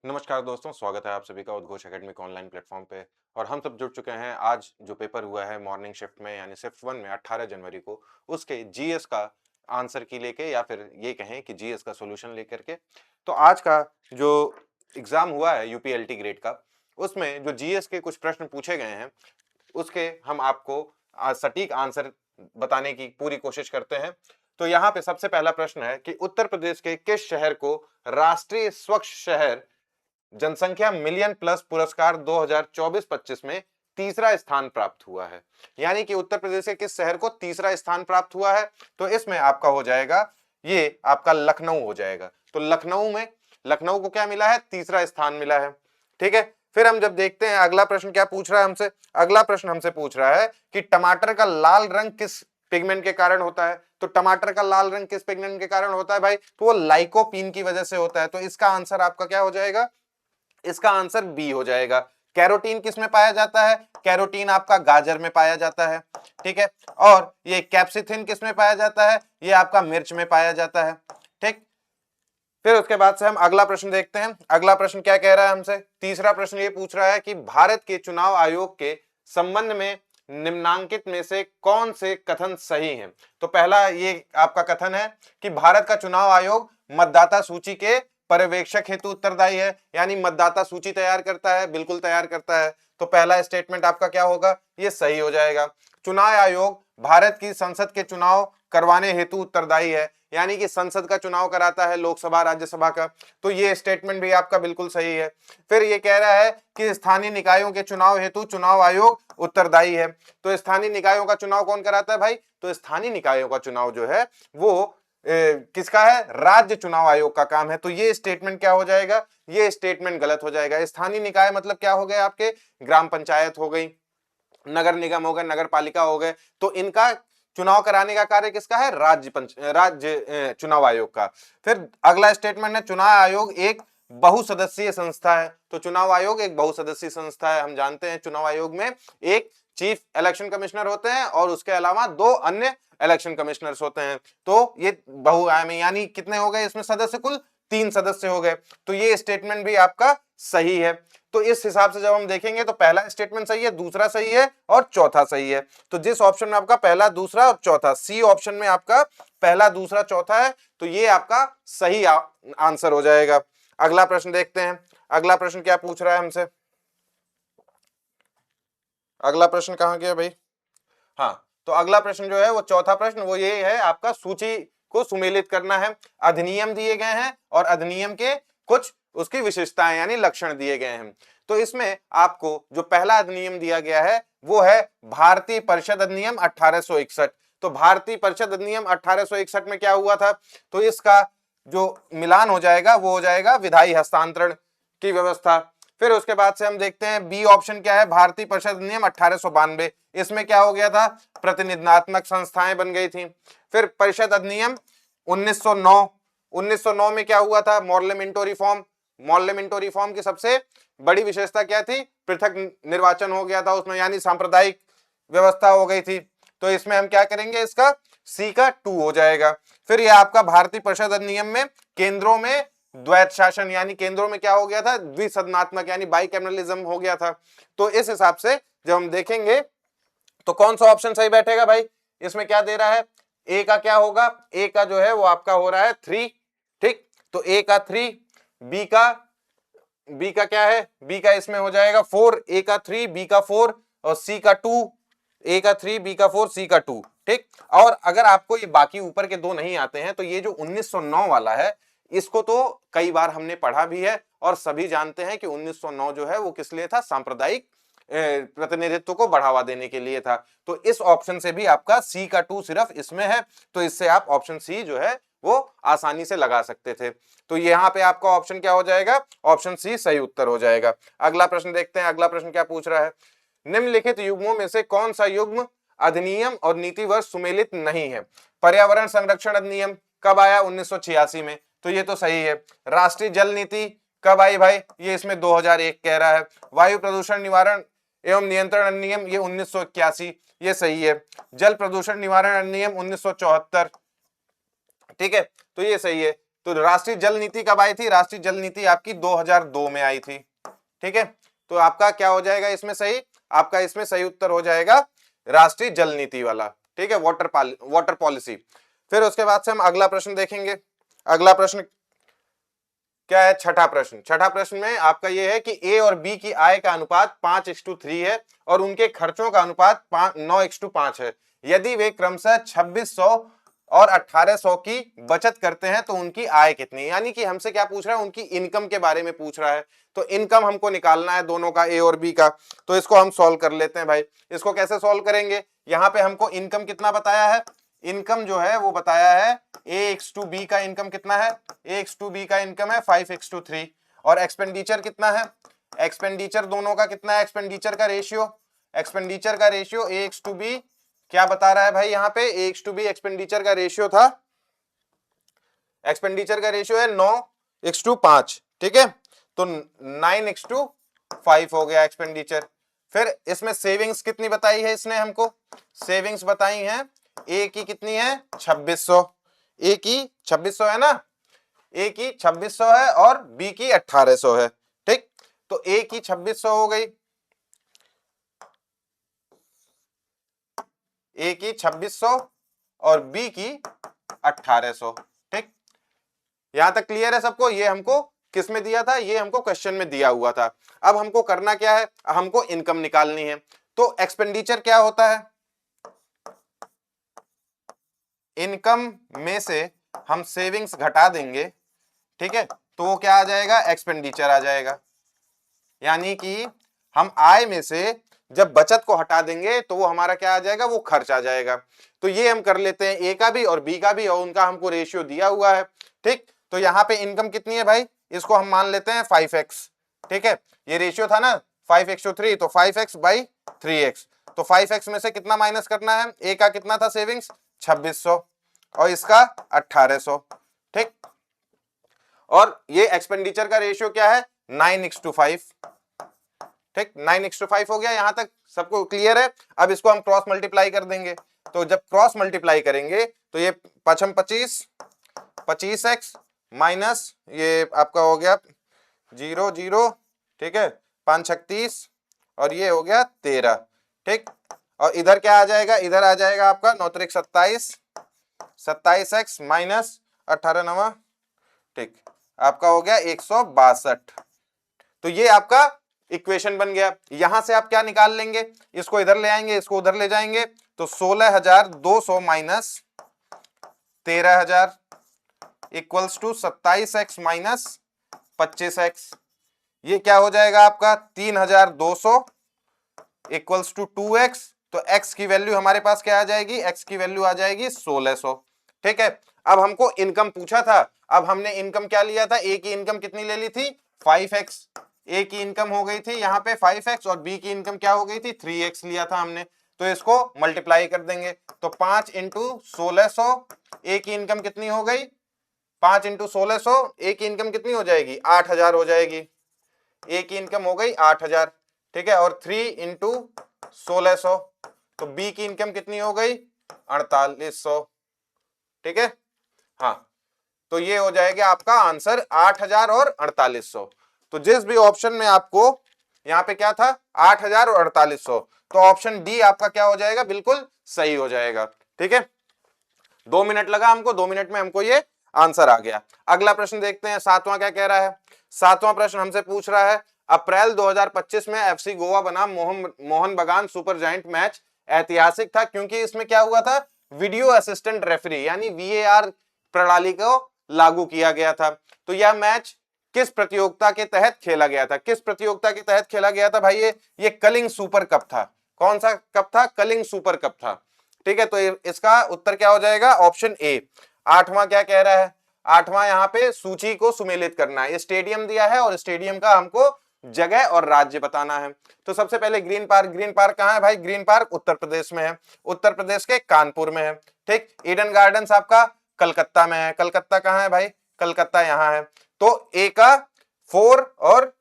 नमस्कार दोस्तों, स्वागत है आप सभी का उद्घोष एकेडमिक ऑनलाइन प्लेटफॉर्म पे। और हम सब जुड़ चुके हैं आज जो पेपर हुआ है मॉर्निंग शिफ्ट में यानी शिफ्ट 1 में 18 जनवरी को, उसके जीएस का आंसर की लेके या फिर ये कहें कि जीएस का सॉल्यूशन लेकर के। तो आज का जो एग्जाम हुआ है यूपीएलटी ग्रेड का, उसमें जो जीएस के कुछ प्रश्न पूछे गए हैं उसके हम आपको सटीक आंसर बताने की पूरी कोशिश करते हैं। तो यहाँ पे सबसे पहला प्रश्न है कि उत्तर प्रदेश के किस शहर को राष्ट्रीय स्वच्छ शहर जनसंख्या मिलियन प्लस पुरस्कार 2024-25 में तीसरा स्थान प्राप्त हुआ है। यानी कि उत्तर प्रदेश के किस शहर को तीसरा स्थान प्राप्त हुआ है? तो इसमें आपका हो जाएगा, ये आपका लखनऊ हो जाएगा। तो लखनऊ को क्या मिला है? तीसरा स्थान मिला है। ठीक है, फिर हम जब देखते हैं अगला प्रश्न क्या पूछ रहा है हमसे। अगला प्रश्न हमसे पूछ रहा है कि टमाटर का लाल रंग किस पिगमेंट के कारण होता है? तो टमाटर का लाल रंग किस पिगमेंट के कारण होता है भाई? तो वो लाइकोपीन की वजह से होता है। तो इसका आंसर आपका क्या हो जाएगा? इसका आंसर बी हो जाएगा। कैरोटीन किस में पाया जाता है? कैरोटीन आपका गाजर में पाया जाता है। ठीक है, और ये कैप्सिथिन किस में पाया जाता है? ये आपका मिर्च में पाया जाता है। ठीक, फिर उसके बाद से हम अगला प्रश्न देखते हैं। अगला प्रश्न क्या कह रहा है हमसे? तीसरा प्रश्न ये पूछ रहा है कि भारत के चुनाव आयोग के संबंध में निम्नांकित में से कौन से कथन सही हैं? तो पहला ये आपका कथन है कि भारत का चुनाव आयोग मतदाता सूची के पर्यवेक्षक हेतु उत्तरदायी है, यानी मतदाता सूची तैयार करता है, बिल्कुल तैयार करता है। तो पहला स्टेटमेंट आपका क्या होगा? ये सही हो जाएगा। चुनाव आयोग भारत की संसद के चुनाव करवाने हेतु उत्तरदायी है, यानी कि संसद का चुनाव कराता है, लोकसभा राज्यसभा का। तो ये स्टेटमेंट भी आपका बिल्कुल सही है। फिर ये कह रहा है कि स्थानीय निकायों के चुनाव हेतु चुनाव आयोग उत्तरदायी है। तो स्थानीय निकायों का चुनाव कौन कराता है भाई? तो स्थानीय निकायों का चुनाव जो है वो किसका है? राज्य चुनाव आयोग का काम है। तो ये स्टेटमेंट क्या हो जाएगा? ये स्टेटमेंट गलत हो जाएगा। स्थानीय निकाय मतलब क्या हो गए? आपके ग्राम पंचायत हो गई, नगर निगम हो गए, नगर पालिका हो गए। तो इनका चुनाव कराने का कार्य किसका है? राज्य चुनाव आयोग का। फिर अगला स्टेटमेंट है चुनाव आयोग एक बहुसदस्यीय संस्था है। तो चुनाव आयोग एक बहुसदस्यीय संस्था है। हम जानते हैं चुनाव आयोग में एक चीफ इलेक्शन कमिश्नर होते हैं और उसके अलावा दो अन्य इलेक्शन कमिश्नर्स होते हैं। तो ये बहुआयामी, यानी कितने हो गए इसमें सदस्य? कुल 3 सदस्य हो गए। तो ये स्टेटमेंट भी आपका सही है। तो इस हिसाब से जब हम देखेंगे तो पहला स्टेटमेंट सही है, दूसरा सही है और चौथा सही है। तो जिस ऑप्शन में आपका पहला, दूसरा और चौथा, सी ऑप्शन में आपका पहला, दूसरा, चौथा है, तो ये आपका सही आंसर हो जाएगा। अगला प्रश्न देखते हैं। अगला प्रश्न क्या पूछ रहा है हमसे? अगला प्रश्न कहां गया भाई? हाँ, तो अगला प्रश्न जो है वो चौथा प्रश्न, वो ये है आपका सूची को सुमेलित करना है। अधिनियम दिए गए हैं और अधिनियम के कुछ उसकी विशेषताएं यानी लक्षण दिए गए हैं। तो इसमें आपको जो पहला अधिनियम दिया गया है वो है भारतीय परिषद अधिनियम 1861। तो भारतीय परिषद अधिनियम 1861 में क्या हुआ था? तो इसका जो मिलान हो जाएगा वो हो जाएगा विधायी हस्तांतरण की व्यवस्था। फिर उसके बाद से हम देखते हैं बी ऑप्शन क्या है? भारतीय परिषद अधिनियम 1892। इसमें क्या हो गया था? प्रतिनिधात्मक संस्थाएं बन गई थी। फिर परिषद अधिनियम 1909। 1909 में क्या हुआ था? मॉर्लेमेंटो रिफॉर्म। मॉर्लेमेंटो रिफॉर्म की सबसे बड़ी विशेषता क्या थी? पृथक निर्वाचन हो गया था उसमें, यानी सांप्रदायिक व्यवस्था हो गई थी। तो इसमें हम क्या करेंगे? इसका सी का 2 हो जाएगा। फिर यह आपका भारतीय परिषद अधिनियम में केंद्रों में द्वैत शासन, यानी केंद्रों में क्या हो गया था? द्विसदनात्मक यानी बाइकैमरलिज्म हो गया था। तो इस हिसाब से जब हम देखेंगे तो कौन सा ऑप्शन सही बैठेगा भाई? इसमें क्या दे रहा है? ए का क्या होगा? ए का जो है वो आपका हो रहा है 3। ठीक, तो ए का 3, बी का क्या है? बी का इसमें हो जाएगा 4। ए का 3, बी का 4 और सी का 2। ए का 3, बी का 4, सी का 2। ठीक, और अगर आपको ये बाकी ऊपर के दो नहीं आते हैं तो ये जो 1909 वाला है इसको तो कई बार हमने पढ़ा भी है और सभी जानते हैं कि 1909 जो है वो किस लिए था? सांप्रदायिक प्रतिनिधित्व को बढ़ावा देने के लिए था। तो इस ऑप्शन से भी आपका सी का 2 सिर्फ इसमें है। तो इससे आप ऑप्शन सी जो है वो आसानी से लगा सकते थे। तो यहाँ पे आपका ऑप्शन क्या हो जाएगा? ऑप्शन सी सही उत्तर हो जाएगा। अगला प्रश्न देखते हैं। अगला प्रश्न क्या पूछ रहा है? निम्नलिखित युग्मों में से कौन सा युग्म अधिनियम और नीति वर्ष सुमेलित नहीं है? पर्यावरण संरक्षण अधिनियम कब आया? 1986 में। तो ये तो सही है। राष्ट्रीय जल नीति कब आई भाई? ये इसमें 2001 कह रहा है। वायु प्रदूषण निवारण एवं नियंत्रण अधिनियम ये 1981, ये सही है। जल प्रदूषण निवारण अधिनियम 1974, ठीक है, तो ये सही है। तो राष्ट्रीय जल नीति कब आई थी? राष्ट्रीय जल नीति आपकी 2002 में आई थी। ठीक है, तो आपका क्या हो जाएगा इसमें सही? आपका इसमें सही उत्तर हो जाएगा राष्ट्रीय जल नीति वाला। ठीक है, वाटर पॉलिसी। फिर उसके बाद से हम अगला प्रश्न देखेंगे। अगला प्रश्न क्या है? छठा प्रश्न। छठा प्रश्न में आपका यह है कि ए और बी की आय का अनुपात 5:3 है और उनके खर्चों का अनुपात 9:5 है। यदि वे क्रमशः 2600 और 1800 की बचत करते हैं तो उनकी आय कितनी? यानी कि हमसे क्या पूछ रहा है? उनकी इनकम के बारे में पूछ रहा है। तो इनकम हमको निकालना है दोनों का, ए और बी का। तो इसको हम सॉल्व कर लेते हैं भाई। इसको कैसे सॉल्व करेंगे? यहाँ पे हमको इनकम कितना बताया है? इनकम जो है वो बताया है a/b का इनकम कितना है? a/b का इनकम है 5:3। और एक्सपेंडिचर कितना है? एक्सपेंडिचर दोनों का कितना है? एक्सपेंडिचर का रेशियो a/b क्या बता रहा है भाई? यहाँ पे a/b एक्सपेंडिचर का रेशियो था, एक्सपेंडिचर का रेशियो है 9:5। ठीक है, तो 9:5 हो गया एक्सपेंडिचर। फिर इसमें सेविंग्स कितनी बताई है इसने हमको? सेविंग्स बताई है ए की कितनी है? 2600। ए की 2600 है ना? ए की 2600 है और बी की 1800 है। ठीक, तो ए की 2600 हो गई, ए की 2600 और बी की 1800। ठीक, यहां तक क्लियर है सबको? ये हमको किस में दिया था? ये हमको क्वेश्चन में दिया हुआ था। अब हमको करना क्या है? हमको इनकम निकालनी है। तो एक्सपेंडिचर क्या होता है? इनकम में से हम सेविंग्स घटा देंगे। ठीक है, तो वो क्या आ जाएगा? एक्सपेंडिचर आ जाएगा। यानी कि हम आय में से जब बचत को हटा देंगे तो वो हमारा क्या आ जाएगा? वो खर्च आ जाएगा। तो ये हम कर लेते हैं, ए का भी और बी का भी, और उनका हमको रेशियो दिया हुआ है। ठीक, तो यहाँ पे इनकम कितनी है भाई? इसको हम मान लेते हैं 5x। ठीक है, ये रेशियो था ना 5:3, तो 5x/3x। तो 5x में से कितना माइनस करना है? ए का कितना था सेविंग्स? 2600 और इसका 1800। ठीक, और ये एक्सपेंडिचर का रेशियो क्या है? 9:5। ठीक, 9:5 हो गया। यहां तक सबको क्लियर है? अब इसको हम क्रॉस मल्टीप्लाई कर देंगे। तो जब क्रॉस मल्टीप्लाई करेंगे तो ये 25 25x माइनस ये आपका हो गया 0 0। ठीक है, 5×36 और ये हो गया 13। ठीक, और इधर क्या आ जाएगा? इधर आ जाएगा आपका 9×3 = 27x माइनस 18 9। ठीक, आपका हो गया 162। तो ये आपका इक्वेशन बन गया। यहां से आप क्या निकाल लेंगे? इसको इधर ले आएंगे, इसको उधर ले जाएंगे, तो 16,200 minus 13,000 equals to 27x minus 25x। ये क्या हो जाएगा आपका? 3,200 इक्वल्स टू 2x। तो x की वैल्यू हमारे पास क्या आ जाएगी? x की वैल्यू आ जाएगी 1600। ठीक है, अब हमको इनकम पूछा था। अब हमने इनकम क्या लिया था? ए की इनकम कितनी ले ली थी? 5x। ए की इनकम हो गई थी यहाँ पे 5x और बी की इनकम क्या हो गई थी? 3x लिया था हमने। तो इसको मल्टीप्लाई कर देंगे, तो 5 × 1600। ए की इनकम कितनी हो गई? 5 × 1600 ए की इनकम कितनी हो जाएगी? 8000 हो जाएगी। ए की इनकम हो गई 8000। ठीक है, और 3 × 1600 तो बी की इनकम कितनी हो गई? 4800। ठीक है, हाँ, तो ये हो जाएगा आपका आंसर 8000 और 4800। तो जिस भी ऑप्शन में आपको यहाँ पे क्या था? 8000 और 4800, तो ऑप्शन डी आपका क्या हो जाएगा? बिल्कुल सही हो जाएगा। ठीक है, 2 मिनट लगा हमको, 2 मिनट में हमको ये आंसर आ गया। अगला प्रश्न देखते हैं, सातवां क्या कह रहा है? सातवां प्रश्न हमसे पूछ रहा है अप्रैल 2025 में एफसी गोवा बनाम मोहन बगान सुपर जायंट मैच ऐतिहासिक था क्योंकि इसमें क्या हुआ था? वीडियो असिस्टेंट रेफरी यानी वीएआर प्रणाली को लागू किया गया था। तो यह मैच किस प्रतियोगिता के तहत खेला गया था? किस प्रतियोगिता के तहत खेला गया था भाई? ये कलिंग सुपर कप था। कौन सा कप था? कलिंग सुपर कप था। ठीक है, तो इसका उत्तर क्या हो जाएगा? Option A. आठवां क्या कह रहा है? आठवां यहाँ पे सूची को सुमेलित करना है। स्टेडियम दिया है और स्टेडियम का हमको जगह और राज्य बताना है। तो सबसे पहले ग्रीन पार्क। ग्रीन पार्क कहाँ है भाई? ग्रीन पार्क उत्तर प्रदेश में है, उत्तर प्रदेश के कानपुर में है। ठीक, ईडन गार्डन्स आपका कलकत्ता में है। कलकत्ता कहाँ है भाई? कलकत्ता यहाँ है। तो ए का 4 और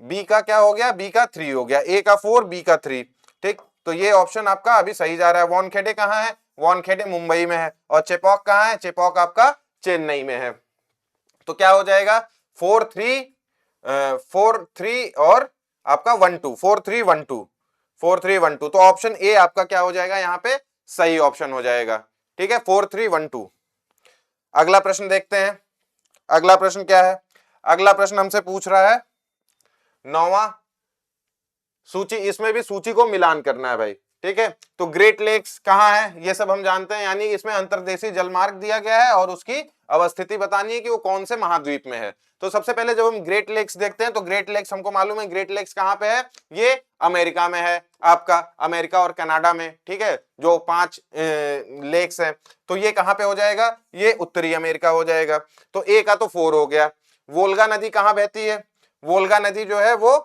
बी का क्या हो गया? बी का 3 हो गया। ए का 4, बी का 3। ठीक, तो ये ऑप्शन आपका अभी सही जा रहा है। वानखेड़े कहाँ है? वानखेड़े मुंबई में है। और चेपॉक कहाँ है? चेपॉक आपका चेन्नई में है। तो क्या हो जाएगा 4 3 और आपका 1 2 4 3 1 2 तो ऑप्शन ए आपका क्या हो जाएगा यहाँ पे सही ऑप्शन हो जाएगा। ठीक है 4 3 1 2। अगला प्रश्न देखते हैं। अगला प्रश्न क्या है? अगला प्रश्न हमसे पूछ रहा है 9वां सूची, इसमें भी सूची को मिलान करना है भाई। ठीक है तो ग्रेट लेक्स कहाँ है ये सब हम जानते हैं, यानी इसमें अंतर्देशीय जलमार्ग दिया गया है और उसकी अवस्थिति बतानी है कि वो कौन से महाद्वीप में है। तो सबसे पहले जब हम ग्रेट लेक्स देखते हैं तो ग्रेट लेक्स हमको मालूम है ग्रेट लेक्स कहाँ पे है, ये अमेरिका में है, आपका अमेरिका और कनाडा में। ठीक है जो 5 लेक्स हैं तो ये कहाँ पे हो जाएगा, ये उत्तरी अमेरिका हो जाएगा। तो ए का तो 4 हो गया। वोल्गा नदी कहाँ बहती है, वोल्गा नदी जो है वो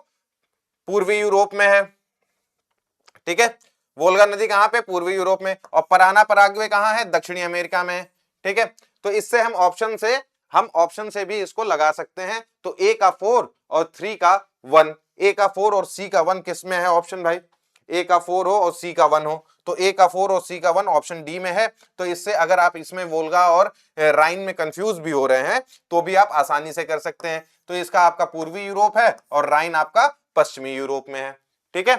पूर्वी यूरोप में है। ठीक है वोल्गा नदी कहां पे, पूर्वी यूरोप में। और पराना पराग्वे कहां है, दक्षिणी अमेरिका में। ठीक है तो इससे हम ऑप्शन से भी इसको लगा सकते हैं। तो ए का 4 और 3 का 1, ए का 4 और सी का 1 किस में है ऑप्शन भाई, ए का 4 हो और सी का 1 हो तो ए का 4 और सी का 1 ऑप्शन डी में है। तो इससे अगर आप इसमें वोल्गा और राइन में कंफ्यूज भी हो रहे हैं तो भी आप आसानी से कर सकते हैं। तो इसका आपका पूर्वी यूरोप है और राइन आपका पश्चिमी यूरोप में है। ठीक है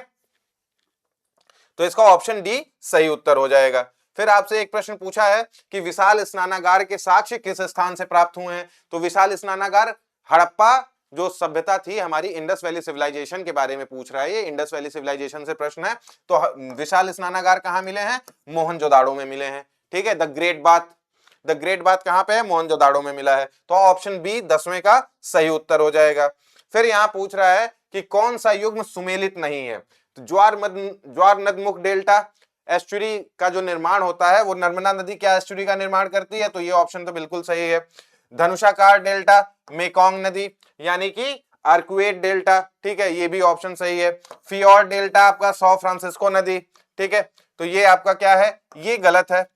तो इसका ऑप्शन डी सही उत्तर हो जाएगा। फिर आपसे एक प्रश्न पूछा है कि विशाल स्नानागार के साक्ष्य किस स्थान से प्राप्त हुए हैं। तो विशाल स्नानागार हड़प्पा जो सभ्यता थी हमारी, इंडस वैली सिविलाइजेशन के बारे में पूछ रहा है ये, इंडस वैली सिविलाइजेशन से प्रश्न है। तो विशाल स्नानागार कहां मिले हैं, मोहनजोदाड़ो में मिले हैं। ठीक है द ग्रेट बाथ कहां पे है, मोहनजोदाड़ो में मिला है। तो ऑप्शन बी 10वें का सही उत्तर हो जाएगा। फिर यहां पूछ रहा है कि कौन सा युग्म सुमेलित नहीं है। तो ज्वार नदमुख डेल्टा एस्चुरी का जो निर्माण होता है वो नर्मदा नदी क्या एस्चुरी का निर्माण करती है, तो ये ऑप्शन तो बिल्कुल सही है। धनुषाकार डेल्टा मेकॉन्ग नदी यानी कि आर्कुएट डेल्टा, ठीक है ये भी ऑप्शन सही है। फियोर्ड डेल्टा आपका सौ फ्रांसिस्को नदी, ठीक है तो ये आपका क्या है, ये गलत है।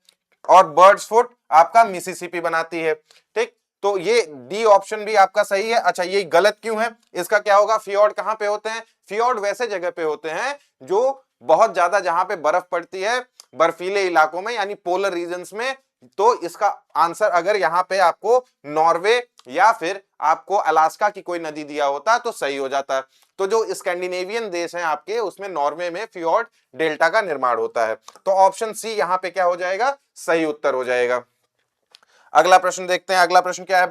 और बर्ड्स फुट आपका मिसिसिपी बनाती है। ठीक तो ये डी ऑप्शन भी आपका सही है। अच्छा ये गलत क्यों है, इसका क्या होगा, फियोर्ड कहां पे होते हैं, फियोर्ड वैसे जगह पे होते हैं जो बहुत ज्यादा जहां पे बर्फ पड़ती है, बर्फीले इलाकों में यानी पोलर रीजन्स में। तो इसका आंसर अगर यहाँ पे आपको नॉर्वे या फिर आपको अलास्का की कोई नदी दिया होता तो सही हो जाता। तो जो स्कैंडिनेवियन देश हैं आपके, उसमें नॉर्वे में फियोर्ड डेल्टा का निर्माण होता है। तो ऑप्शन सी यहाँ पे क्या हो जाएगा, सही उत्तर हो जाएगा। अगला प्रश्न देखते हैं। अगला प्रश्न क्या है,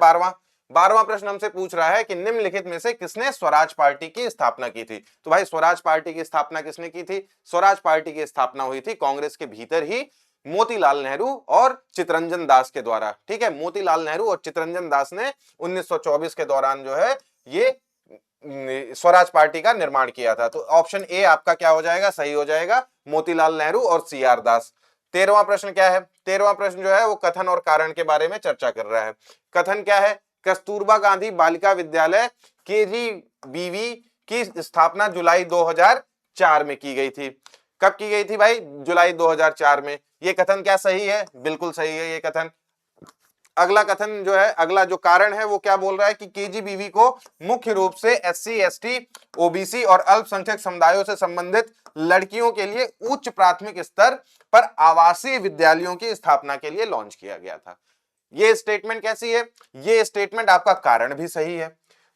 12वां प्रश्न हमसे पूछ रहा है कि निम्नलिखित में से किसने स्वराज पार्टी की स्थापना की थी। तो भाई स्वराज पार्टी की स्थापना किसने की थी, स्वराज पार्टी की स्थापना हुई थी कांग्रेस के भीतर ही मोतीलाल नेहरू और चितरंजन दास के द्वारा। ठीक है मोतीलाल नेहरू और चितरंजन दास ने 1924 के दौरान जो है ये स्वराज पार्टी का निर्माण किया था। तो ऑप्शन ए आपका क्या हो जाएगा, सही हो जाएगा, मोतीलाल नेहरू और सी आर दास। 13वां प्रश्न क्या है, 13वां प्रश्न जो है वो कथन और कारण के बारे में चर्चा कर रहा है। कथन क्या है, कस्तूरबा गांधी बालिका विद्यालय केजीबीवी की स्थापना जुलाई 2004 में की गई थी। कब की गई थी भाई, जुलाई 2004 में। ये कथन क्या सही है, बिल्कुल सही है ये कथन। अगला कथन जो है, अगला जो कारण है वो क्या बोल रहा है कि केजीबीवी को मुख्य रूप से एससी एसटी ओबीसी और अल्पसंख्यक समुदायों से संबंधित लड़कियों के लिए उच्च प्राथमिक स्तर पर आवासीय विद्यालयों की स्थापना के लिए लॉन्च किया गया था। ये स्टेटमेंट कैसी है, ये स्टेटमेंट आपका कारण भी सही है,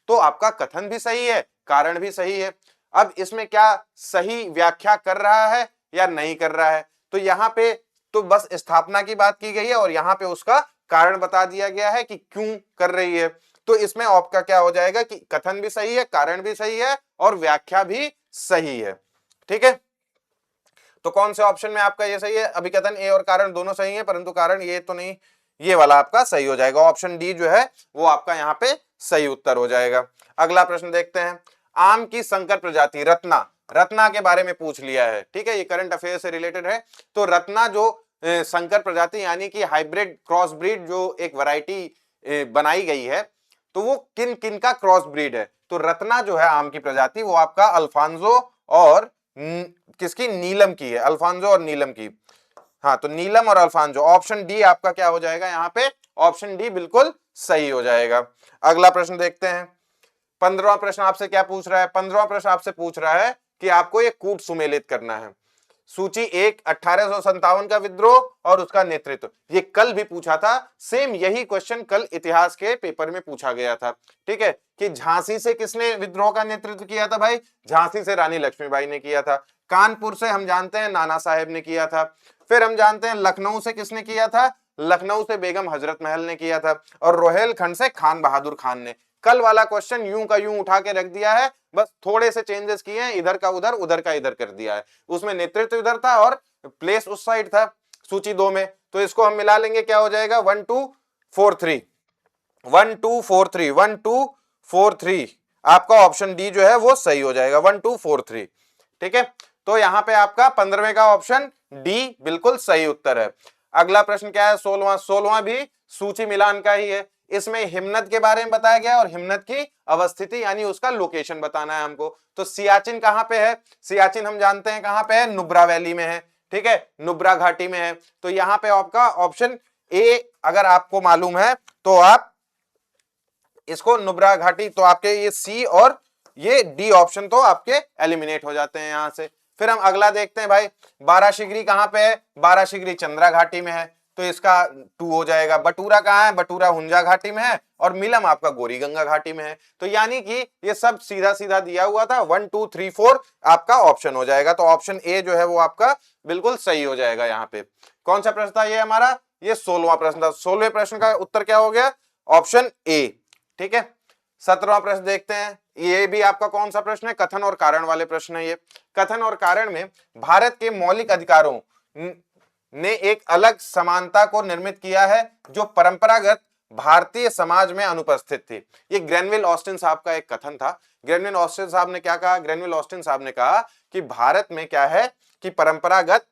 तो आपका कथन भी सही है, कारण भी सही है। अब इसमें क्या सही व्याख्या कर रहा है या नहीं कर रहा है, तो यहाँ पे तो बस स्थापना की बात की गई है और यहाँ पे उसका कारण बता दिया गया है कि क्यों कर रही है। तो इसमें आपका क्या हो जाएगा कि कथन भी सही है, कारण भी सही है और व्याख्या भी सही है। ठीक है तो कौन से ऑप्शन में आपका ये सही है, अभी कथन ए और कारण दोनों सही है, परंतु कारण ये तो नहीं, ये वाला आपका सही हो जाएगा। ऑप्शन डी जो है वो आपका यहाँ पे सही उत्तर हो जाएगा। अगला प्रश्न देखते हैं। आम की संकर प्रजाति रत्ना के बारे में पूछ लिया है। ठीक है ये करंट अफेयर से रिलेटेड है। तो रत्ना जो संकर प्रजाति यानी कि हाइब्रिड क्रॉस ब्रीड जो एक वैरायटी बनाई गई है, तो वो किन किन का क्रॉस ब्रीड है। तो रत्ना जो है आम की प्रजाति वो आपका अल्फांजो और किसकी, नीलम की है, अल्फांजो और नीलम की। हाँ तो नीलम और अल्फांजो, ऑप्शन डी आपका क्या हो जाएगा यहाँ पे, ऑप्शन डी बिल्कुल सही हो जाएगा। अगला प्रश्न देखते हैं। 15वां प्रश्न आपसे क्या पूछ रहा है, 15वां प्रश्न आपसे पूछ रहा है कि आपको ये कूट सुमेलित करना है। सूची 1 1857 का विद्रोह और उसका नेतृत्व। ये कल भी पूछा था, सेम यही क्वेश्चन कल इतिहास के पेपर में पूछा गया था। ठीक है, कि झांसी से किसने विद्रोह का नेतृत्व किया था भाई? झांसी से रानी लक्ष्मीबाई ने किया था। कानपुर से हम जानते हैं नाना साहेब ने किया था। फिर हम जानते हैं लखनऊ से किसने किया था? लखनऊ से बेगम हजरत महल ने किया था। और रोहेलखंड से खान बहादुर खान ने। कल वाला क्वेश्चन यूं का यूं उठा के रख दिया है, बस थोड़े से चेंजेस किए हैं, इधर का उधर उधर का इधर कर दिया है। उसमें नेतृत्व इधर था और प्लेस उस साइड था सूची 2 में। तो इसको हम मिला लेंगे, क्या हो जाएगा? 1 2 4 3 1 2 4 3 1 2 4 3। आपका ऑप्शन डी जो है वो सही हो जाएगा, 1 2 4 3। ठीक है, तो यहां पे आपका 15वें का ऑप्शन डी बिल्कुल सही उत्तर है। अगला प्रश्न क्या है? 16वां भी सूची मिलान का ही है। इसमें हिमनद के बारे में बताया गया और हिमनद की अवस्थिति यानी उसका लोकेशन बताना है हमको। तो सियाचिन कहां पे है? सियाचिन हम जानते हैं कहां पे है, नुब्रा वैली में है। ठीक है, नुब्रा घाटी में है। तो यहां पे आपका ऑप्शन ए अगर आपको मालूम है तो आप इसको नुब्रा घाटी, तो आपके ये सी और ये डी ऑप्शन तो आपके एलिमिनेट हो जाते हैं यहां से। फिर हम अगला देखते हैं भाई, बाराशिगरी कहां पे है? बाराशिगरी चंद्रा घाटी में है, तो इसका 2 हो जाएगा। बटूरा कहां है? बटूरा हुंजा घाटी में है और मिलम आपका गोरी गंगा घाटी में है। तो यानी कि ये सब सीधा सीधा दिया हुआ था, 1 2 3 4 आपका ऑप्शन हो जाएगा। तो ऑप्शन ए जो है वो आपका बिल्कुल सही हो जाएगा। यहाँ पे कौन सा प्रश्न था ये हमारा? ये 16वां प्रश्न था। 16वें प्रश्न का उत्तर क्या हो गया? Option A. ठीक है, 17वां प्रश्न देखते हैं। ये भी आपका कौन सा प्रश्न है? कथन और कारण वाले प्रश्न है ये। कथन और कारण में भारत के मौलिक अधिकारों ने एक अलग समानता को निर्मित किया है जो परंपरागत भारतीय समाज में अनुपस्थित थी। ये ग्रेनविल ऑस्टिन साहब का एक कथन था। ग्रेनविल ऑस्टिन साहब ने क्या कहा? ग्रेनविल ऑस्टिन साहब ने कहा कि भारत में क्या है कि परंपरागत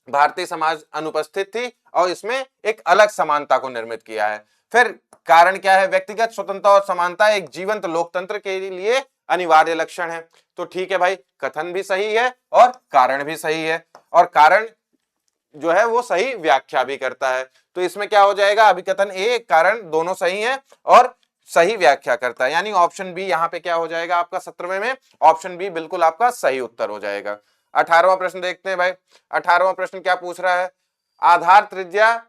भारतीय समाज अनुपस्थित थी और इसमें एक अलग समानता को निर्मित किया है। फिर कारण क्या है? व्यक्तिगत स्वतंत्रता और समानता एक जीवंत लोकतंत्र के लिए अनिवार्य लक्षण है। तो ठीक है भाई, कथन भी सही है और कारण भी सही है, और कारण जो है वो सही व्याख्या भी करता है। तो इसमें क्या हो जाएगा? अभिकथन ए, कारण दोनों सही है और सही व्याख्या करता है, यानी ऑप्शन बी यहाँ पे क्या हो जाएगा आपका 17वें में? ऑप्शन बी बिल्कुल आपका सही उत्तर हो जाएगा। 18वां प्रश्न देखते हैं भाई। 18वां प्रश्न क्या पूछ रहा है? आधार त्रिज्या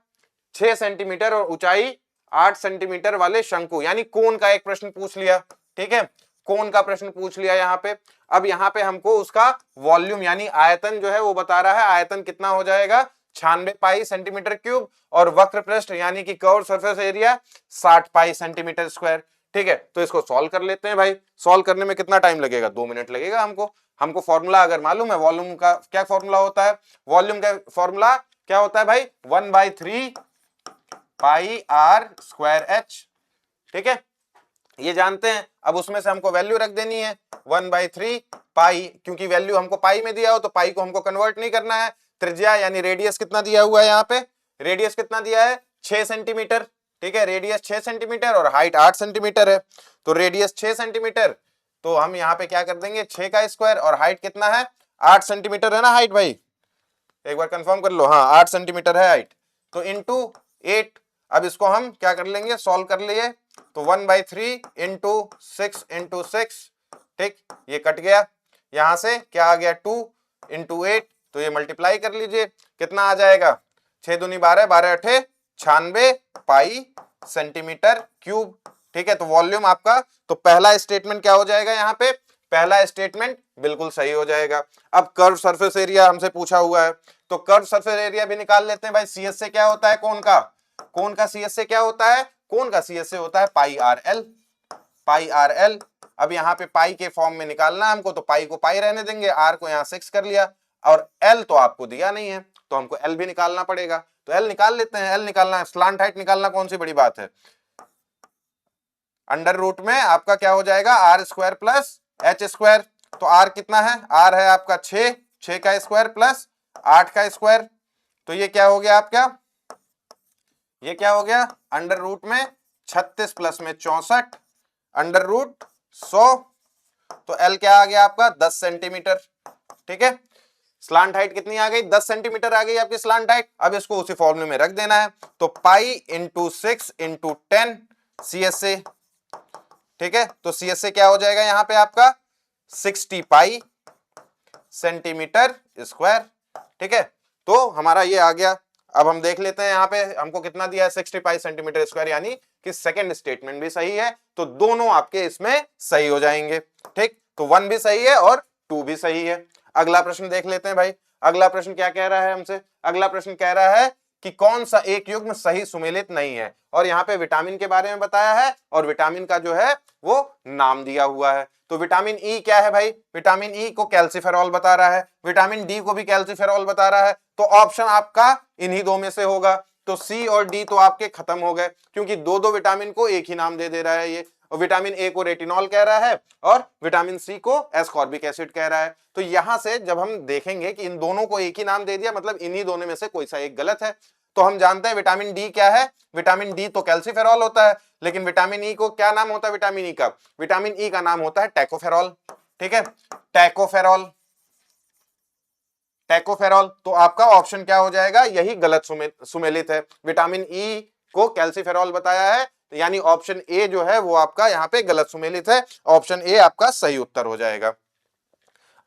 6 सेंटीमीटर और ऊंचाई 8 सेंटीमीटर वाले शंकु यानी कोन का एक प्रश्न पूछ लिया। ठीक है, कोन का प्रश्न पूछ लिया यहाँ पे। अब यहाँ पे हमको उसका वॉल्यूम यानी आयतन जो है वो बता रहा है। आयतन कितना हो जाएगा? 96 पाई सेंटीमीटर क्यूब, और वक्र पृष्ठ यानी कि कर्व सरफेस एरिया 60 पाई सेंटीमीटर स्क्वायर। ठीक है, तो इसको सॉल्व कर लेते हैं भाई। सॉल्व करने में कितना टाइम लगेगा? 2 मिनट लगेगा हमको फॉर्मूला अगर मालूम है, वॉल्यूम का क्या फॉर्मूला होता है? वॉल्यूम का फॉर्मूला क्या होता है भाई? 1/3 पाई आर स्क्वायर एच। ठीक है, ये जानते हैं। अब उसमें से हमको वैल्यू रख देनी है 1/3 पाई, क्योंकि वैल्यू हमको पाई में दिया हो तो पाई को हमको कन्वर्ट नहीं करना है। त्रिज्या यानी रेडियस कितना दिया हुआ है यहाँ पे? रेडियस कितना दिया है? 6 सेंटीमीटर। ठीक है, रेडियस 6 सेंटीमीटर और हाइट 8 सेंटीमीटर है। तो रेडियस 6 सेंटीमीटर, तो हम यहाँ पे क्या कर देंगे? 6 का स्क्वायर, और हाइट कितना है? 8 सेंटीमीटर है ना हाइट भाई? एक बार कंफर्म कर लो। हाँ, 8 सेंटीमीटर है हाइट। तो इंटू 8। अब इसको हम क्या कर लेंगे? सॉल्व कर लिए। तो 1/3 इंटू 6 इंटू 6। ठीक, ये कट गया। यहां से क्या आ गया? 2 इंटू 8। तो ये मल्टीप्लाई कर लीजिए, कितना आ जाएगा? 6 दूनी 12, 12 अठे 96 पाई सेंटीमीटर क्यूब। ठीक है, तो वॉल्यूम आपका, तो पहला स्टेटमेंट क्या हो जाएगा यहाँ पे? पहला स्टेटमेंट बिल्कुल सही हो जाएगा। अब कर्व सरफेस एरिया हमसे पूछा हुआ है, तो कर्व सरफेस एरिया भी निकाल लेते हैं भाई। सीएस से क्या होता है? कोन का सीएस से क्या होता है? कोन का सीएस से होता है पाई आर एल। पाई आर एल। अब यहाँ पे पाई के फॉर्म में निकालना है हमको, तो पाई को पाई रहने देंगे, आर को यहाँ 6 कर लिया, और एल तो आपको दिया नहीं है तो हमको एल भी निकालना पड़ेगा। तो एल निकाल लेते हैं। एल निकालना है, स्लांट हाइट निकालना कौन सी बड़ी बात है? अंडर रूट में आपका क्या हो जाएगा? R square plus H square. तो आर कितना है? आर है आपका 6 का स्क्वायर प्लस 8 का स्क्वायर। तो ये क्या हो गया आपका? ये क्या हो गया? अंडर रूट में 36 प्लस में 64 अंडर रूट 100। तो एल क्या आ गया आपका? 10 सेंटीमीटर। ठीक है, स्लांट हाइट कितनी आ गई? 10 सेंटीमीटर आ गई आपकी स्लांट हाइट। अब इसको उसी फॉर्मूले में रख देना है। तो पाई इंटू 6 इंटू 10 सीएसए। ठीक है, तो सीएसए क्या हो जाएगा यहाँ पे आपका? 60 पाई सेंटीमीटर स्क्वायर। ठीक है, तो हमारा ये आ गया। अब हम देख लेते हैं यहाँ पे हमको कितना दिया है, 65 सेंटीमीटर स्क्वायर, यानी कि सेकंड स्टेटमेंट भी सही है, तो दोनों आपके इसमें सही हो जाएंगे। ठीक, तो 1 भी सही है और 2 भी सही है। अगला प्रश्न देख लेते हैं भाई। अगला प्रश्न क्या कह रहा है हमसे? अगला प्रश्न कह रहा है कि कौन सा एक युग्म सही सुमेलित नहीं है, और यहाँ पे विटामिन के बारे में बताया है और विटामिन का जो है वो नाम दिया हुआ है। तो विटामिन ई क्या है भाई? विटामिन ई को कैल्सिफेरॉल बता रहा है, विटामिन डी को भी कैल्सिफेरॉल बता रहा है, तो ऑप्शन आपका इन्हीं दो में से होगा। तो सी और डी तो आपके खत्म हो गए, क्योंकि दो दो विटामिन को एक ही नाम दे दे रहा है ये। और विटामिन ए को रेटिनॉल कह रहा है और विटामिन सी को एस्कॉर्बिक एसिड कह रहा है। तो यहां से जब हम देखेंगे कि इन दोनों को एक ही नाम दे दिया, मतलब इन्हीं दोनों में से कोई सा एक गलत है। तो हम जानते हैं विटामिन डी क्या है, विटामिन डी तो कैल्सिफेरॉल होता है, लेकिन विटामिन ई को क्या नाम होता है? विटामिन ई का, विटामिन ई का नाम होता है टैकोफेरॉल। ठीक है, टैकोफेरॉल, टैकोफेरॉल। तो आपका ऑप्शन क्या हो जाएगा? यही गलत सुमेलित है। विटामिन ई को कैल्सिफेरॉल बताया है, तो यानी ऑप्शन ए जो है वो आपका यहाँ पे गलत सुमेलित है। ऑप्शन ए आपका सही उत्तर हो जाएगा।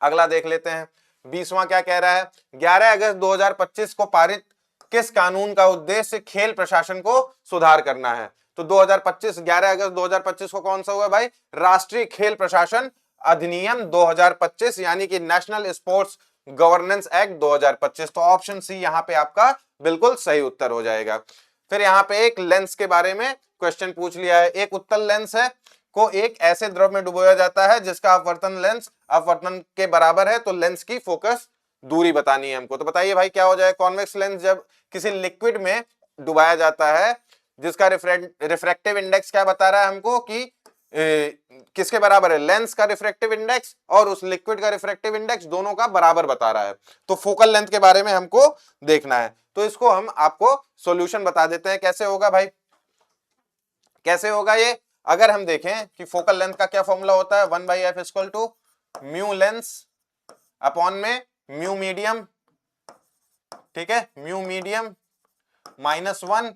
अगला देख लेते हैं, 20वां क्या कह रहा है? 11 अगस्त 2025 को पारित किस कानून का उद्देश्य खेल प्रशासन को सुधार करना है? तो 2025, 11 अगस्त 2025 को कौन सा हुआ भाई? राष्ट्रीय खेल प्रशासन अधिनियम 2025, यानी कि नेशनल स्पोर्ट्स गवर्नेंस एक्ट 2025। तो ऑप्शन सी यहाँ पे आपका बिल्कुल सही उत्तर हो जाएगा। फिर यहाँ पे एक लेंस के बारे में क्वेश्चन पूछ लिया है। एक उत्तल लेंस है को एक ऐसे द्रव में डुबोया जाता है जिसका अपवर्तन लेंस अपवर्तन के बराबर है, तो लेंस की फोकस दूरी बतानी है हमको। तो बताइए भाई क्या हो जाए? कॉन्वेक्स लेंस जब किसी लिक्विड में डुबाया जाता है जिसका रिफ्रैक्टिव इंडेक्स क्या बता रहा है हमको कि किसके बराबर है? लेंस का रिफ्रैक्टिव इंडेक्स और उस लिक्विड का रिफ्रैक्टिव इंडेक्स दोनों का बराबर बता रहा है। तो फोकल लेंथ के बारे में हमको देखना है, तो इसको हम आपको सॉल्यूशन बता देते हैं। कैसे होगा भाई, कैसे होगा ये? अगर हम देखें कि फोकल लेंथ का क्या फॉर्मूला होता है, 1/f equal to mu lens upon में म्यू मीडियम। ठीक है, mu medium -1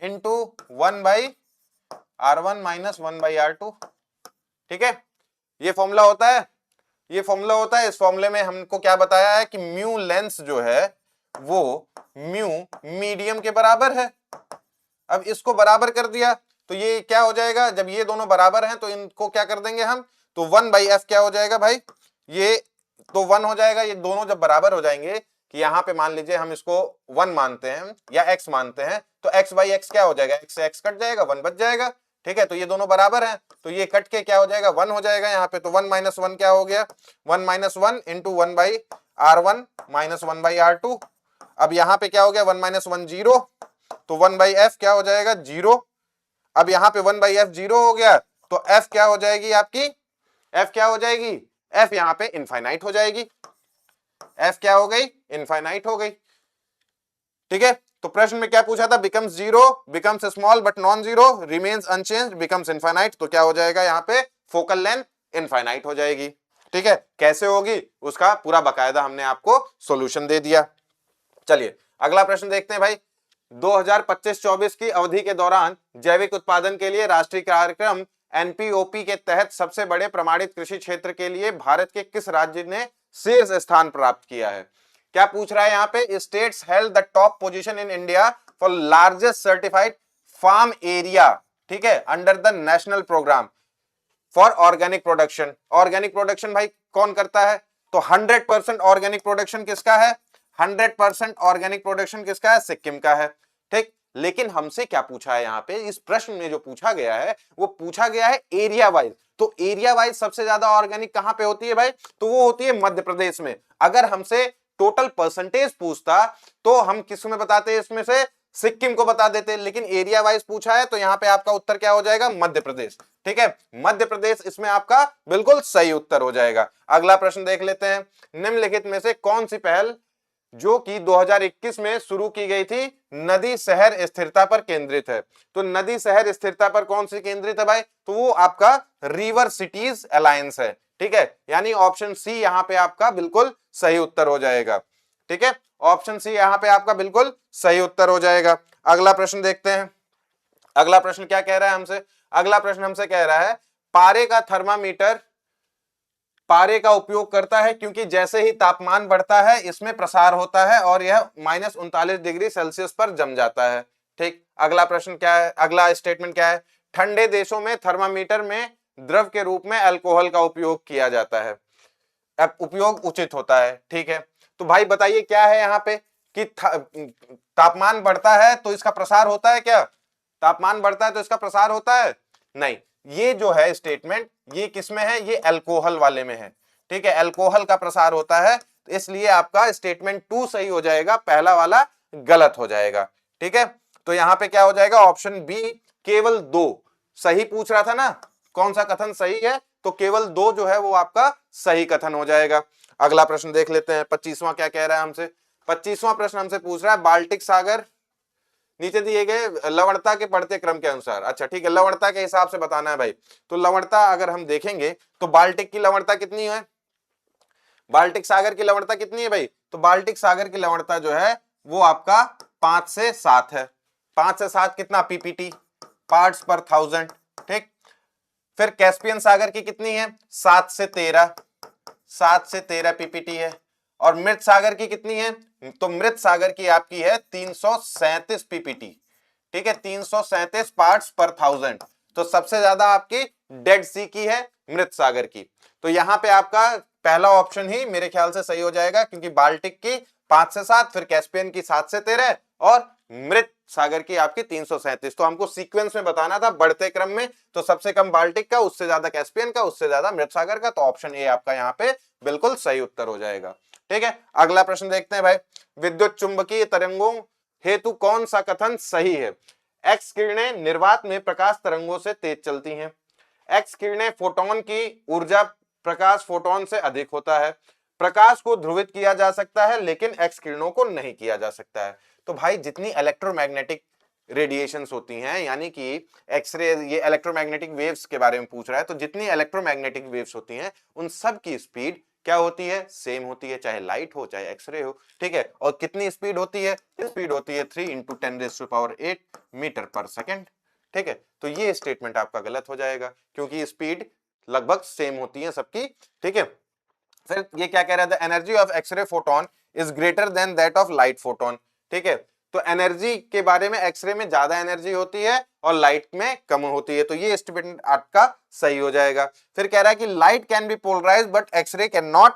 into 1/r1 minus 1/r2। ठीक है, ये फॉर्मूला होता है, ये फॉर्मूला होता है। इस फॉर्मूले में हमको क्या बताया है कि म्यू लेंस जो है वो म्यू मीडियम के बराबर है। अब इसको बराबर कर दिया तो ये क्या हो जाएगा? जब ये दोनों बराबर हैं तो इनको क्या कर देंगे हम? तो 1/f क्या हो जाएगा भाई? ये तो 1 हो जाएगा। ये दोनों जब बराबर हो जाएंगे, कि यहाँ पे मान लीजिए हम इसको 1 मानते हैं या x मानते हैं, तो x/x क्या हो जाएगा? x से x कट जाएगा, 1 बच जाएगा। ठीक है, तो ये दोनों बराबर हैं, तो ये कट के क्या हो जाएगा? 1 हो जाएगा यहाँ पे। तो 1 - 1 क्या हो गया? 1 - 1 इंटू 1/r1 माइनस 1/r2। अब यहाँ पे क्या हो गया? 1 - 1 0, तो 1/f क्या हो जाएगा? 0। अब यहाँ पे 1/f 0 हो गया, तो f क्या हो जाएगी आपकी? f क्या हो जाएगी? f यहाँ पे इनफाइनाइट हो जाएगी। f क्या हो गई? इनफाइनाइट हो गई। ठीक है, तो प्रश्न में क्या पूछा था? Becomes zero, becomes small but non zero, remains unchanged, becomes infinite. तो क्या हो जाएगा यहाँ पे? फोकल लेंथ इनफाइनाइट हो जाएगी। ठीक है, कैसे होगी उसका पूरा बकायदा हमने आपको सॉल्यूशन दे दिया। चलिए अगला प्रश्न देखते हैं भाई। 2025-24 की अवधि के दौरान जैविक उत्पादन के लिए राष्ट्रीय कार्यक्रम एनपीओपी के तहत सबसे बड़े प्रमाणित कृषि क्षेत्र के लिए भारत के किस राज्य ने शीर्ष स्थान प्राप्त किया है? क्या पूछ रहा है यहाँ पे? States held the top position in India for largest certified farm area, ठीक है, under the national programme for organic production. Organic production भाई कौन करता है? तो 100% ऑर्गेनिक प्रोडक्शन किसका है? 100% ऑर्गेनिक प्रोडक्शन किसका है? सिक्किम का है। ठीक, लेकिन हमसे क्या पूछा है यहाँ पे? इस प्रश्न में जो पूछा गया है वो पूछा गया है एरिया वाइज। तो एरिया वाइज सबसे ज्यादा ऑर्गेनिक कहां पे होती है भाई? तो वो होती है मध्य प्रदेश में। अगर हमसे टोटल परसेंटेज पूछता तो हम किस में बताते हैं? इसमें से सिक्किम को बता देते, लेकिन एरिया वाइज पूछा है तो यहाँ पे आपका उत्तर क्या हो जाएगा? मध्य प्रदेश। ठीक है, मध्य प्रदेश इसमें आपका बिल्कुल सही उत्तर हो जाएगा। अगला प्रश्न देख लेते हैं। निम्नलिखित में से कौन सी पहल जो कि 2021 में शुरू की गई थी नदी शहर स्थिरता पर केंद्रित है? तो नदी शहर स्थिरता पर कौन सी केंद्रित है भाई? तो वो आपका रिवर सिटीज अलायंस है। ठीक है, यानी ऑप्शन सी यहां पे आपका बिल्कुल सही उत्तर हो जाएगा। ठीक है, ऑप्शन सी यहां पे आपका बिल्कुल सही उत्तर हो जाएगा। अगला प्रश्न देखते हैं। अगला प्रश्न क्या कह रहा है हमसे? अगला प्रश्न हमसे कह रहा है पारे का थर्मामीटर पारे का उपयोग करता है, क्योंकि जैसे ही तापमान बढ़ता है इसमें प्रसार होता है और यह -39 डिग्री सेल्सियस पर जम जाता है। ठीक, अगला प्रश्न क्या है, अगला स्टेटमेंट क्या है, ठंडे देशों में थर्मामीटर में द्रव के रूप में अल्कोहल का उपयोग किया जाता है, अब उपयोग उचित होता है। ठीक है, तो भाई बताइए क्या है यहाँ पे कि तापमान बढ़ता है तो इसका प्रसार होता है क्या, तापमान बढ़ता है तो इसका प्रसार होता है नहीं, ये जो है स्टेटमेंट ये किसमें है, ये अल्कोहल वाले में है। ठीक है, अल्कोहल का प्रसार होता है, तो इसलिए आपका स्टेटमेंट 2 सही हो जाएगा, पहला वाला गलत हो जाएगा। ठीक है, तो यहां पे क्या हो जाएगा, ऑप्शन बी केवल 2 सही पूछ रहा था ना, कौन सा कथन सही है, तो केवल 2 जो है वो आपका सही कथन हो जाएगा। अगला प्रश्न देख लेते हैं, 25वां क्या कह रहा है हमसे। 25वां प्रश्न हमसे पूछ रहा है बाल्टिक सागर नीचे दिए गए लवणता के बढ़ते क्रम के अनुसार, अच्छा ठीक है, लवणता के हिसाब से बताना है भाई। तो लवणता अगर हम देखेंगे तो बाल्टिक की लवणता कितनी है, बाल्टिक सागर की लवणता कितनी है भाई, तो बाल्टिक सागर की लवणता जो है वो आपका 5 से 7 है। 5 से 7 कितना, पीपीटी, पार्ट्स पर थाउजेंड। ठीक, फिर कैस्पियन सागर की कितनी है, 7 से 13, 7 से 13 पीपीटी है। और मृत सागर की कितनी है, तो मृत सागर की आपकी है 337 पीपीटी। ठीक है, 337 पार्ट्स पर थाउजेंड। तो सबसे ज्यादा आपकी डेड सी की है मृत सागर की। तो यहां पे आपका पहला ऑप्शन ही मेरे ख्याल से सही हो जाएगा, क्योंकि बाल्टिक की 5 से 7, फिर कैस्पियन की 7 से 13 और मृत सागर की आपकी 337। तो हमको सीक्वेंस में बताना था बढ़ते क्रम में, तो सबसे कम बाल्टिक का, उससे ज्यादा कैस्पियन का, उससे ज्यादा मृत सागर का, तो ऑप्शन ए आपका यहाँ पे बिल्कुल सही उत्तर हो जाएगा। ठीक है, अगला प्रश्न देखते हैं भाई, विद्युत चुंबकीय तरंगों हेतु कौन सा कथन सही है। एक्स किरणें निर्वात में प्रकाश तरंगों से तेज चलती हैं, एक्स किरणें फोटोन की ऊर्जा प्रकाश फोटोन से अधिक होता है, प्रकाश को ध्रुवित किया जा सकता है लेकिन एक्स किरणों को नहीं किया जा सकता है। तो भाई जितनी इलेक्ट्रोमैग्नेटिक रेडिएशंस होती हैं, यानी कि एक्सरे, ये इलेक्ट्रोमैग्नेटिक वेव्स के बारे में पूछ रहा है, तो जितनी इलेक्ट्रोमैग्नेटिक वेव्स होती हैं उन सब की स्पीड क्या होती है, सेम होती है, चाहे लाइट हो चाहे एक्सरे हो। ठीक है, और कितनी स्पीड होती है, स्पीड होती है 3 × 10⁸ मीटर पर सेकेंड। ठीक है, तो ये स्टेटमेंट आपका गलत हो जाएगा, क्योंकि स्पीड लगभग सेम होती है सबकी। ठीक है, फिर ये क्या कह रहा था, energy of x ray photon is greater than that of light photon. ठीक है, तो एनर्जी के बारे में एक्सरे में ज्यादा एनर्जी होती है और लाइट में कम होती है, तो ये स्टेटमेंट आपका सही हो जाएगा। फिर कह रहा है कि light can be polarize but x ray can not.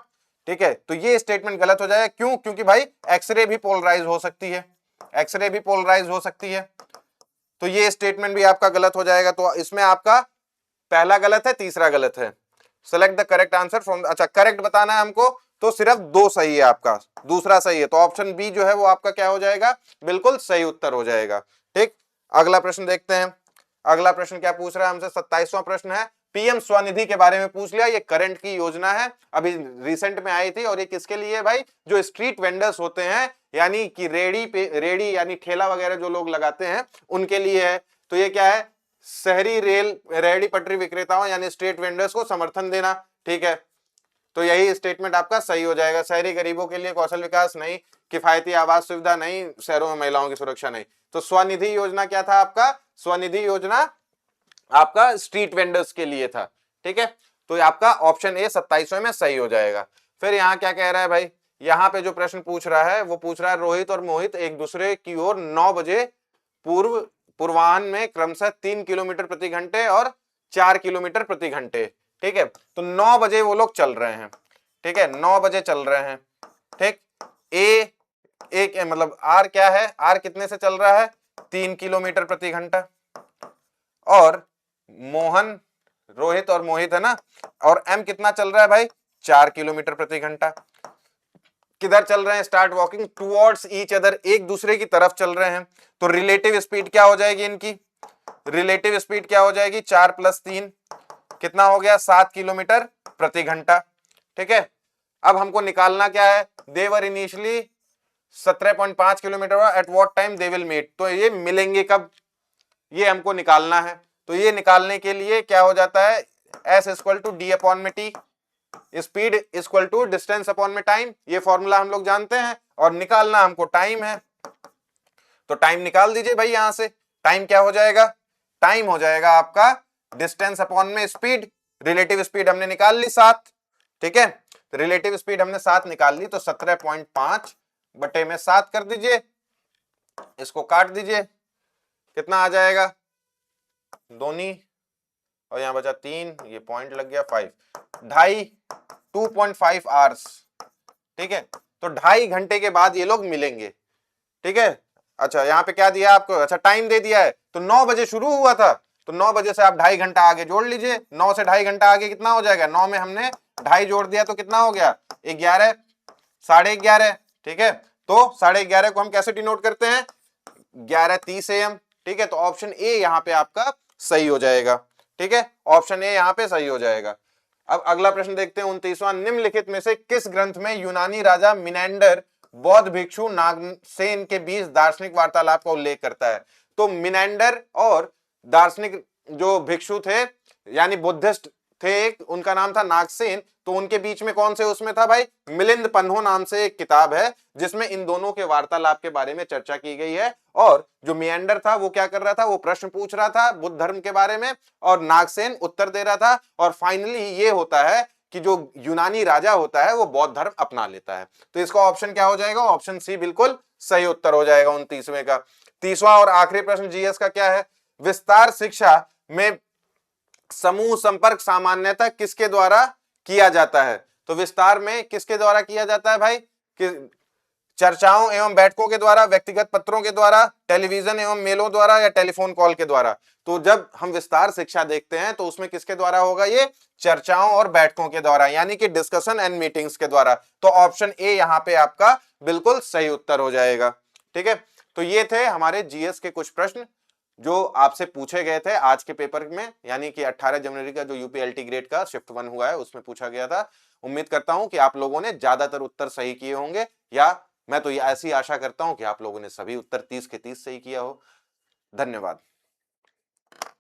ठीक है, तो ये स्टेटमेंट गलत हो जाएगा, क्यों, क्योंकि भाई एक्सरे भी पोलराइज हो सकती है, एक्सरे भी पोलराइज हो सकती है, तो ये स्टेटमेंट भी आपका गलत हो जाएगा। तो इसमें आपका पहला गलत है, तीसरा गलत है। Select the correct answer from, अच्छा करेक्ट बताना है हमको, तो सिर्फ 2 सही है आपका, दूसरा सही है, तो ऑप्शन बी जो है वो आपका क्या हो जाएगा, बिल्कुल सही उत्तर हो जाएगा। ठीक, अगला प्रश्न देखते हैं, अगला प्रश्न क्या पूछ रहा है हमसे, 27वां प्रश्न है, पीएम स्वनिधि के बारे में पूछ लिया। ये करंट की योजना है, अभी रिसेंट में आई थी, और ये किसके लिए है भाई, जो स्ट्रीट वेंडर्स होते हैं, यानी कि रेडी पे, रेडी यानी ठेला वगैरह जो लोग लगाते हैं उनके लिए है। तो ये क्या है, शहरी रेल रेहड़ी पटरी विक्रेताओं यानी स्ट्रीट वेंडर्स को समर्थन देना। ठीक है, तो यही स्टेटमेंट आपका सही हो जाएगा, शहरी गरीबों के लिए कौशल विकास नहीं, किफायती आवास सुविधा नहीं, शहरों में महिलाओं की सुरक्षा नहीं। तो स्वनिधि योजना क्या था आपका, स्वनिधि योजना आपका स्ट्रीट वेंडर्स के लिए था। ठीक है, तो आपका ऑप्शन ए 27वें में सही हो जाएगा। फिर यहाँ क्या कह रहा है भाई, यहाँ पे जो प्रश्न पूछ रहा है वो पूछ रहा है, रोहित और मोहित एक दूसरे की ओर 9 बजे पूर्व पूर्वाह्न में क्रमशः 3 किलोमीटर प्रति घंटे और 4 किलोमीटर प्रति घंटे। ठीक है, तो 9 बजे वो लोग चल रहे हैं। ठीक है, 9 बजे चल रहे हैं। ठीक, ए एक मतलब आर क्या है, आर कितने से चल रहा है, 3 किलोमीटर प्रति घंटा, और मोहन, रोहित और मोहित है ना, और एम कितना चल रहा है भाई, 4 किलोमीटर प्रति घंटा। किधर चल रहे हैं, start walking towards each other, एक दूसरे की तरफ चल रहे हैं। तो रिलेटिव स्पीड क्या हो जाएगी इनकी, रिलेटिव स्पीड क्या हो जाएगी, 4 + 3 कितना हो गया, 7 किलोमीटर प्रति घंटा। ठीक है, अब हमको निकालना क्या है, they were initially 17.5 kilometre, at what time they will meet, तो ये मिलेंगे कब, ये हमको निकालना है। तो ये निकालने के लिए क्या हो जाता है, S = d/mt, speed = distance upon में टाइम, ये फॉर्मूला हम लोग जानते हैं, और निकालना हमको टाइम है। तो टाइम निकाल दीजिए भाई, यहां से टाइम क्या हो जाएगा, टाइम हो जाएगा आपका डिस्टेंस अपॉन में स्पीड, रिलेटिव स्पीड हमने निकाल ली 7। ठीक है, तो रिलेटिव स्पीड हमने 7 निकाल ली, तो 17.5 बटे में 7 कर दीजिए, इसको काट दीजिए, कितना आ जाएगा, दोनी, और यहां बचा 3, ये पॉइंट लग गया 5, ढाई, 2.5 आवर्स। ठीक है, तो 2.5 घंटे के बाद ये लोग मिलेंगे। ठीक है, अच्छा यहाँ पे क्या दिया आपको, अच्छा टाइम दे दिया है, तो 9 बजे शुरू हुआ था, तो 9 बजे से आप 2.5 घंटा आगे जोड़ लीजिए, 9 से 2.5 घंटा आगे कितना हो जाएगा, 9 में हमने 2.5 जोड़ दिया तो कितना हो गया, 11, 11:30। ठीक है, तो 11:30 को हम कैसे डिनोट करते हैं, 11:30 AM। ठीक है, तो ऑप्शन ए यहाँ पे आपका सही हो जाएगा। ठीक है, ऑप्शन ए यहाँ पे सही हो जाएगा। अब अगला प्रश्न देखते हैं, 29वां, निम्नलिखित में से किस ग्रंथ में यूनानी राजा मिनेंडर बौद्ध भिक्षु नागसेन के बीच दार्शनिक वार्तालाप का उल्लेख करता है। तो मिनेंडर और दार्शनिक जो भिक्षु थे यानी बुद्धिस्ट थे, एक उनका नाम था नागसेन, तो उनके बीच में कौन से उसमें था भाई, मिलिंद पन्हो नाम से एक किताब है जिसमें इन दोनों के वार्तालाप के बारे में चर्चा की गई है। और जो मिएंडर था वो क्या कर रहा था, वो प्रश्न पूछ रहा था बुद्ध धर्म के बारे में और नागसेन उत्तर दे रहा था, और फाइनली ये होता है कि जो यूनानी राजा होता है वो बौद्ध धर्म अपना लेता है। तो इसका ऑप्शन क्या हो जाएगा, ऑप्शन सी बिल्कुल सही उत्तर हो जाएगा 29वें का। 30वां और आखिरी प्रश्न जीएस का क्या है, विस्तार शिक्षा में समूह संपर्क सामान्यतः किसके द्वारा किया जाता है। तो विस्तार में किसके द्वारा किया जाता है भाई, चर्चाओं एवं बैठकों के द्वारा, व्यक्तिगत पत्रों के द्वारा, टेलीविजन एवं मेलों द्वारा, या टेलीफोन कॉल के द्वारा। तो जब हम विस्तार शिक्षा देखते हैं तो उसमें किसके द्वारा होगा, ये चर्चाओं और बैठकों के द्वारा, यानी कि डिस्कशन एंड मीटिंग्स के द्वारा। तो ऑप्शन ए यहां पे आपका बिल्कुल सही उत्तर हो जाएगा। ठीक है, तो ये थे हमारे जीएस के कुछ प्रश्न जो आपसे पूछे गए थे आज के पेपर में, यानी कि 18 जनवरी का जो यूपीएलटी ग्रेड का शिफ्ट 1 हुआ है उसमें पूछा गया था। उम्मीद करता हूं कि आप लोगों ने ज्यादातर उत्तर सही किए होंगे, या मैं तो ये ऐसी आशा करता हूं कि आप लोगों ने सभी उत्तर 30 के 30 सही किया हो। धन्यवाद।